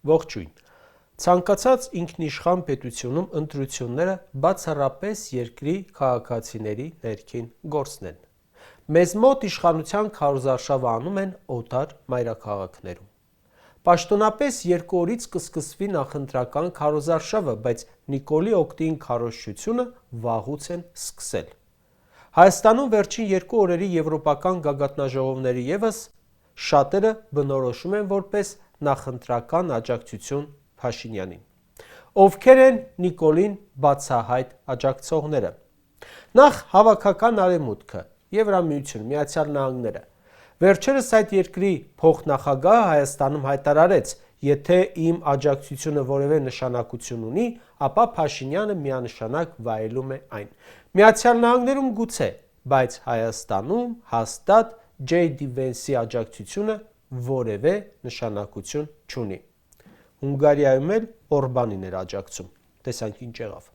Ողջույն։ Ցանկացած ինքնիշխան պետությունում ընտրությունները բացառապես երկրի քաղաքացիների ներքին գործն են։ Մեզ մոտ իշխանության քարոզարշավը անում են օտար մայրաքաղաքներում։ Պաշտոնապես 2 օրից կսկսվի նախընտրական քարոզարշավը, բայց Նիկոլի օգտին քարոզչությունը վաղուց են սկսել։ Հայաստանում վերջին 2 օրերի եվրոպական գագաթնաժողովները ևս շատերը բնորոշում են որպես նախընտրական աջակցություն Փաշինյանին։ Ովքեր են Նիկոլին բացահայտ աջակցողները։ Նախ հավաքական արևմուտքը, Եվրամիությունը, Միացյալ Նահանգները։ Վերջերս այդ երկրի փոխնախագահը Հայաստանում հայտարարեց, եթե իմ աջակցությունը որևէ նշանակություն ունի, ապա Փաշինյանը միանշանակ վայելում է այն։ Միացյալ Նահանգներում գուցե, բայց Հայաստանում հաստատ J.D. Vance-ի աջակցությունը որևէ նշանակություն չունի։ Հունգարիայում էլ Օրբանին էր աջակցում։ Տեսանք ինչ եղավ։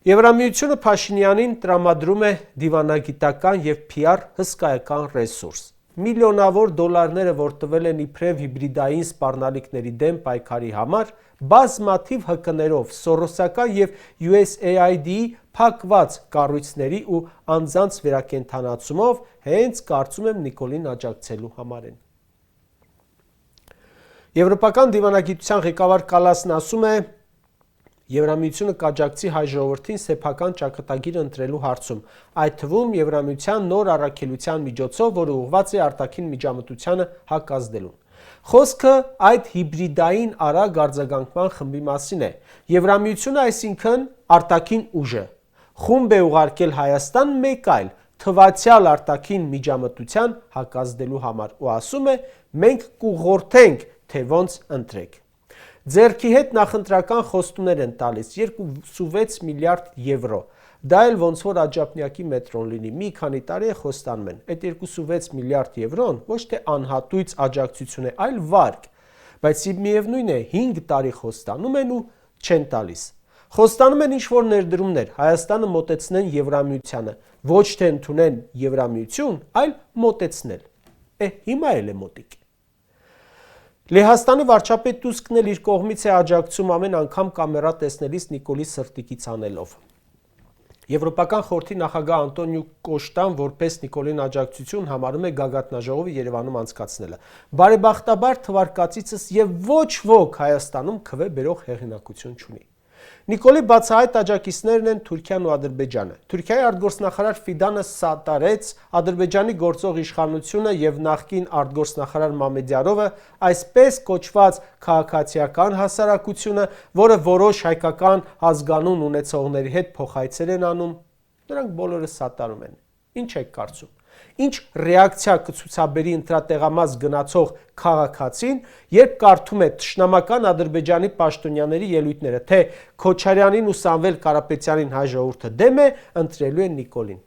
Եվրամիությունը Փաշինյանին տրամադրում է դիվանագիտական եւ PR հսկայական ռեսուրս։ Միլիոնավոր դոլարները, որ տվել են իբրև հիբրիդային սպառնալիքների դեմ պայքարի համար, բազմաթիվ ՀԿ-ներով, Սորոսական եւ USAID-ի փակված կառույցների ու անձանց վերակենդանացումով հենց կարծում եմ Նիկոլին աջակցելու համար են։ Եվրոպական դիվանագիտության ղեկավար Կալասն ասում է, Եվրամիությունը կաջակցի հայ ժողովրդին սեփական ճակատագիր ընտրելու հարցում, այդ թվում Եվրամիության նոր առաքելության միջոցով, որը ուղղված է արտաքին միջամտությանը հակազդելուն։ Խոսքը այդ հիբրիդային արագ արձագանքման խմբի մասին է։ Եվրամիությունը, այսինքն արտաքին ուժը, խումբ է ուղարկել Հայաստան մեկ այլ թվացյալ արտաքին միջամտության հակազդելու համար ու ասում է, մենք կուղղորդենք, թե ոնց ընտրեք։ Ձեռքի հետ նախընտրական խոստումներ են տալիս 26 միլիարդ եվրո։ Դա էլ ոնց որ Աջափնյակի մետրոն լինի, մի քանի տարի է խոստանում են։ Այդ 26 միլիարդ եվրոն ոչ թե անհատույց աջակցություն է, այլ վարկ, բայց միևնույն է 5 տարի խոստանում են ու չեն տալիս։ Խոստանում են ինչ-որ ներդրումներ, Հայաստանը մոտեցնեն Եվրամիությանը, ոչ թե ընդունեն Եվրամիություն, այլ մոտեցնել։ Հիմա էլ է մոտիկ։ Լեհաստանի վարչապետ Տուսկն էլ իր կողմից է աջակցում ամեն անգամ կամերա տեսնելիս Նիկոլի սրտիկից անելով։ Եվրոպական խորհրդի նախագահ Անտոնիո Կոշտան որպես Նիկոլին աջակցություն համարում է գագաթնաժողովը Երևանում անցկացնելը։ Բարեբախտաբար թվարկածիցս եւ ոչ ոք Հայաստանում քվե բերող հեղինակություն չունի։ Նիկոլի բացահայտ աջակիցներն են Թուրքիան ու Ադրբեջանը։ Թուրքիայի արտգործնախարար Ֆիդանը սատարեց Ադրբեջանի գործող իշխանությունը եւ նախկին արտգործնախարար Մամեդյարովը այսպես կոչված քաղաքացիական հասարակությունը, որը որոշ հայկական ազգանուն ունեցողների հետ փոխայցեր են անում, նրանք բոլորը սատարում են։ Ինչ եք կարծում։ Ինչ ռեակցիա կցուցաբերի ընտրատեղամաս գնացող քաղաքացին, երբ կարդում է թշնամական Ադրբեջանի պաշտոնյաների ելույթները, թե Քոչարյանին ու Սամվել Կարապետյանին հայ ժողովուրդը դեմ է, ընտրելու են Նիկոլին։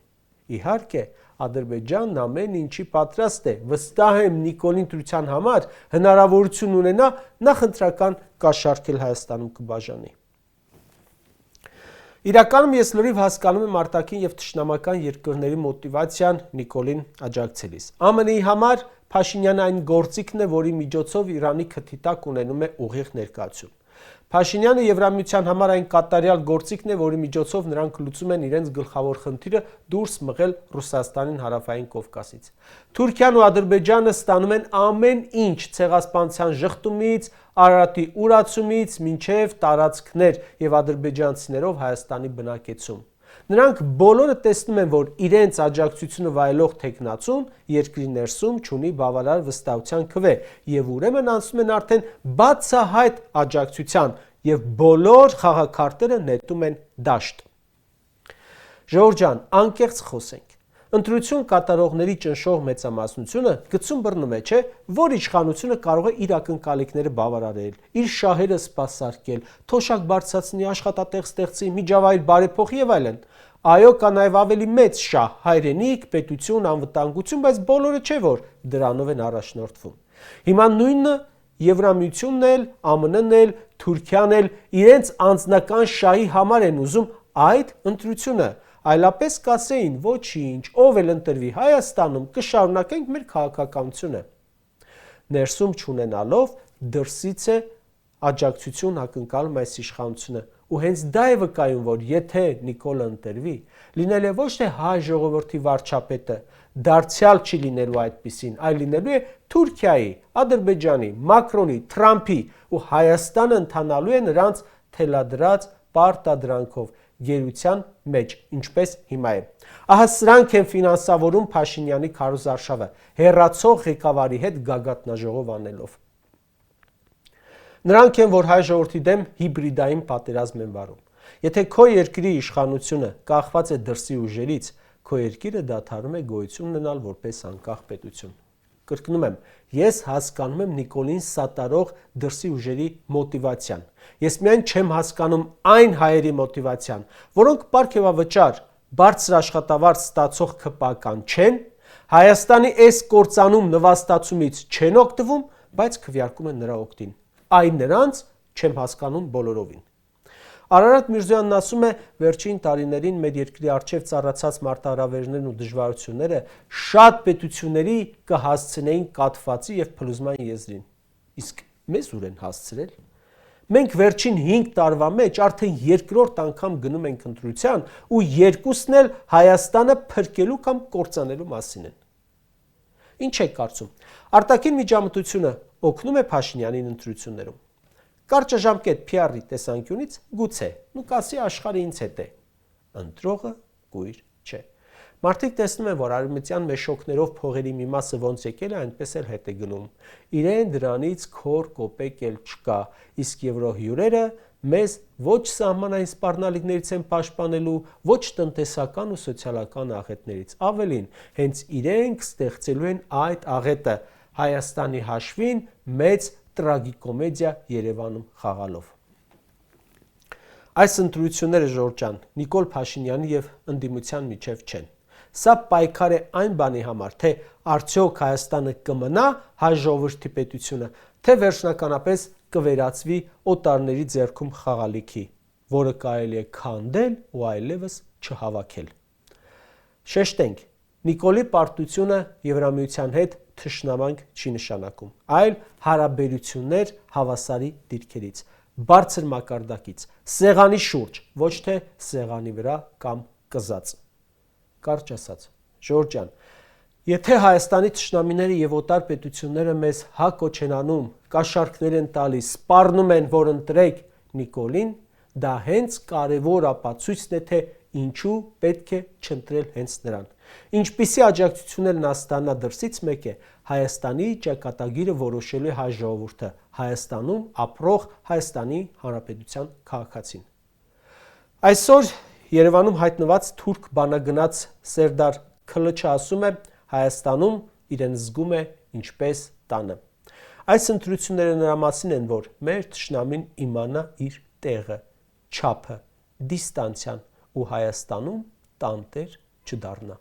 Իհարկե, Ադրբեջանն ամեն ինչի պատրաստ է, վստահ եմ Նիկոլին ընտրության համար հնարավորություն ունենա նախընտրական կաշառքել Հայաստանում կբաժանի։ Իրականում ես լրիվ հասկանում եմ արտաքին եւ թշնամական երկրների մոտիվացիան Նիկոլին աջակցելիս։ ԱՄՆ-ի համար Փաշինյանը այն գործիքն է, որի միջոցով Իրանի քթի տակ ունենում է ուղիղ ներկայություն։ Փաշինյանը Եվրամիության համար այն կատարյալ գործիքն է, որի միջոցով նրանք լուծում են իրենց գլխավոր խնդիրը դուրս մղել Ռուսաստանին Հարավային Կովկասից։ Թուրքիան ու Ադրբեջանը ստանում են ամեն ինչ ցեղասպանության ժխտումից, Արարատի ուրացումից մինչև տարածքներ եւ ադրբեջանցիներով Հայաստանի բնակեցում։ Նրանք բոլորը տեսնում են, որ իրենց աջակցությունը վայելող տեխնացուն երկրի ներսում չունի բավարար վստահության քվե եւ ուրեմն անցնում են արդեն բացահայտ աջակցության եւ բոլոր խաղաքարտերը նետում են դաշտ։ Ժողովուրդ ջան, անկեղծ խոսենք։ Ընտրություն կատարողների ճնշող մեծամասնությունը գցում բռնում է, չէ, որ իշխանությունը կարող է իր ակնկալիքները բավարարել, իր շահերը սպասարկել, թոշակ բարձրացնի, աշխատատեղ ստեղծի, միջավայր բարեփոխի եւ այլն։ Այո, կա նաեւ ավելի մեծ շահ՝ հայրենիք, պետություն, անվտանգություն, բայց բոլորը չէ, որ դրանով են առաջնորդվում։ Հիմա նույնը Եվրամիությունն էլ, ԱՄՆ-ն էլ, Թուրքիան էլ իրենց անձնական շահի համար են ուզում այդ ընտրությունը, այլապես կասեին ոչինչ, ով էլ ընտրվի Հայաստանում կշարունակենք մեր քաղաքականությունը։ Ներսում չունենալով դրսից է աջակցություն ակնկալում այս իշխանությունը, ու հենց դա է վկայում, որ եթե Նիկոլը ընտրվի, լինել է ոչ թե հայ ժողովրդի վարչապետը, դարձյալ չի լինելու այդպիսին, այլ լինելու է Թուրքիայի, Ադրբեջանի, Մակրոնի, Թրամփի, ու Հայաստանը ընթանալու է նրանց թելադրած պարտադրանքով գերության մեջ, ինչպես հիմա է։ Ահա սրանք են ֆինանսավորում Փաշինյանի քարոզարշավը, հեռացող ղեկավարի հետ գագաթնաժողով անելով։ Նրանք են, որ հայ ժողովրդի դեմ հիբրիդային պատերազմ են վարում։ Եթե քո երկրի իշխանությունը կախված է դրսի ուժերից, քո երկիրը դադարում է գոյություն ունենալ որպես անկախ պետություն։ Կրկնում եմ, ես հասկանում եմ Նիկոլին սատարող դրսի ուժերի մոտիվացիան։ Ես միայն չեմ հասկանում այն հայերի մոտիվացիան, որոնք պարգևավճար, բարձր աշխատավարձ ստացող ՔՊԱ-կան չեն, Հայաստանի այս կործանում նվաստացումից չեն օգտվում, բայց քվեարկում են նրա օգտին։ Այն նրանց չեմ հասկանում բոլորովին։ Արարատ Միրզոյանն ասում է, վերջին տարիներին մեր երկրի առջև ծառացած մարտահրավերներն ու դժվարությունները շատ պետությունների կհասցնեին կաթվածի եւ փլուզման եզրին։ Իսկ մեզ ուր են հասցրել։ Մենք վերջին 5 տարվա մեջ արդեն երկրորդ անգամ գնում ենք ընտրության ու երկուսն էլ Հայաստանը փրկելու կամ կործանելու մասին են։ Ինչ եք կարծում։ Արտաքին միջամտությունը օգնում է Փաշինյանին ընտրություններում։ Կարճաժամկետ PR-ի տեսանկյունից գուցե, կասի աշխարհը ինձ հետ է։ Ընտրողը կույր չէ։ Մարդիկ տեսնում են, որ արևմտյան մեշոկներով փողերի մի մասը ոնց եկել է, այնպես էլ հետ է գնում։ Իրեն դրանից քոր կոպեկ էլ չկա, իսկ եվրոհյուրերը մեզ ոչ սահմանային սպառնալիքներից են պաշտպանելու, ոչ տնտեսական ու սոցիալական աղետներից։ Ավելին, հենց իրենք ստեղծելու են այդ աղետը Հայաստանի հաշվին մեծ տրագիկոմեդիա Երևանում խաղալով։ Այս ընտրությունները, Ժորժ ջան, Նիկոլ Փաշինյանի եւ ընդդիմության միջև չեն։ Սա պայքար է այն բանի համար, թե արդյոք Հայաստանը կմնա հայ ժողովրդի պետությունը, թե վերջնականապես կվերածվի օտարների ձեռքում խաղալիքի, որը կարելի է քանդել ու այլևս չհավաքել։ Շեշտենք, Նիկոլի պարտությունը Եվրամիության հետ թշնամանք չի նշանակում, այլ հարաբերություններ հավասարի դիրքերից, բարձր մակարդակից, սեղանի շուրջ, ոչ թե սեղանի վրա կամ կզած։ Կարճ ասած, Ժորժ ջան, եթե Հայաստանի թշնամիները եւ օտար պետությունները մեզ հակոչ են անում, կաշառքներ են տալիս, սպառնում են, որ ընտրեք Նիկոլին, դա հենց կարևոր ապացույցն է, թե ինչու պետք է չընտրել հենց նրան։ Ինչպիսի աջակցություն էլ նա ստանա դրսից մեկ է, Հայաստանի ճակատագիրը որոշելու է հայ ժողովուրդը, Հայաստանում ապրող Հայաստանի Հանրապետության քաղաքացին։ Այսօր Երևանում հայտնված թուրք բանագնաց Սերդար Քլչը ասում է, Հայաստանում իրեն զգում է ինչպես տանը։ Այս ընտրությունները նրա մասին են, որ մեր թշնամին իմանա իր տեղը, չափը, դիստանցիան ու Հայաստանում տանտեր չդառնա։